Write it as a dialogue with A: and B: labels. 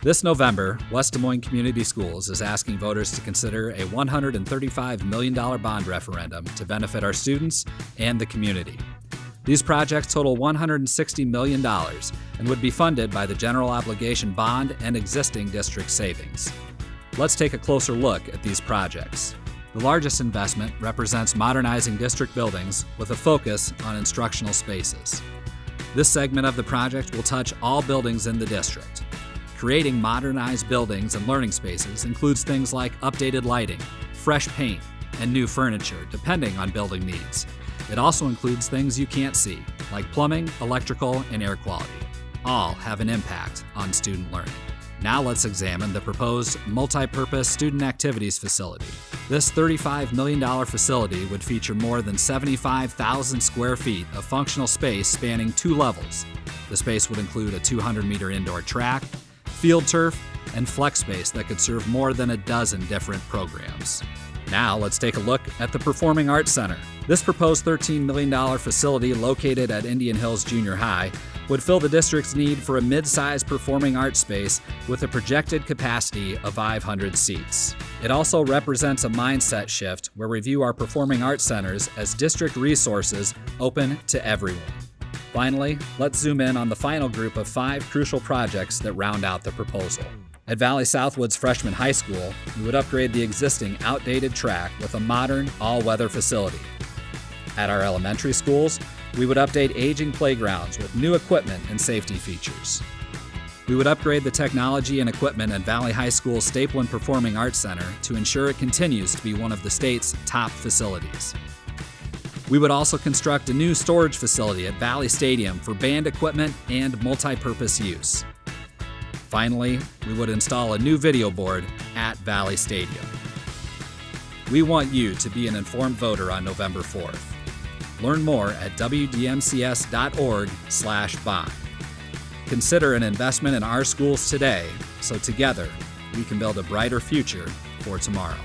A: This November, West Des Moines Community Schools is asking voters to consider a $135 million bond referendum to benefit our students and the community. These projects total $160 million and would be funded by the general obligation bond and existing district savings. Let's take a closer look at these projects. The largest investment represents modernizing district buildings with a focus on instructional spaces. This segment of the project will touch all buildings in the district. Creating modernized buildings and learning spaces includes things like updated lighting, fresh paint, and new furniture, depending on building needs. It also includes things you can't see, like plumbing, electrical, and air quality. All have an impact on student learning. Now let's examine the proposed multi-purpose student activities facility. This $35 million facility would feature more than 75,000 square feet of functional space spanning 2 levels. The space would include a 200-meter indoor track, field turf, and flex space that could serve more than a dozen different programs. Now let's take a look at the Performing Arts Center. This proposed $13 million facility located at Indian Hills Junior High would fill the district's need for a mid-sized performing arts space with a projected capacity of 500 seats. It also represents a mindset shift where we view our performing arts centers as district resources open to everyone. Finally, let's zoom in on the final group of 5 crucial projects that round out the proposal. At Valley Southwood's Freshman High School, we would upgrade the existing outdated track with a modern, all-weather facility. At our elementary schools, we would update aging playgrounds with new equipment and safety features. We would upgrade the technology and equipment at Valley High School's Stapleton Performing Arts Center to ensure it continues to be one of the state's top facilities. We would also construct a new storage facility at Valley Stadium for band equipment and multi-purpose use. Finally, we would install a new video board at Valley Stadium. We want you to be an informed voter on November 4th. Learn more at WDMCS.org/bond. Consider an investment in our schools today so together we can build a brighter future for tomorrow.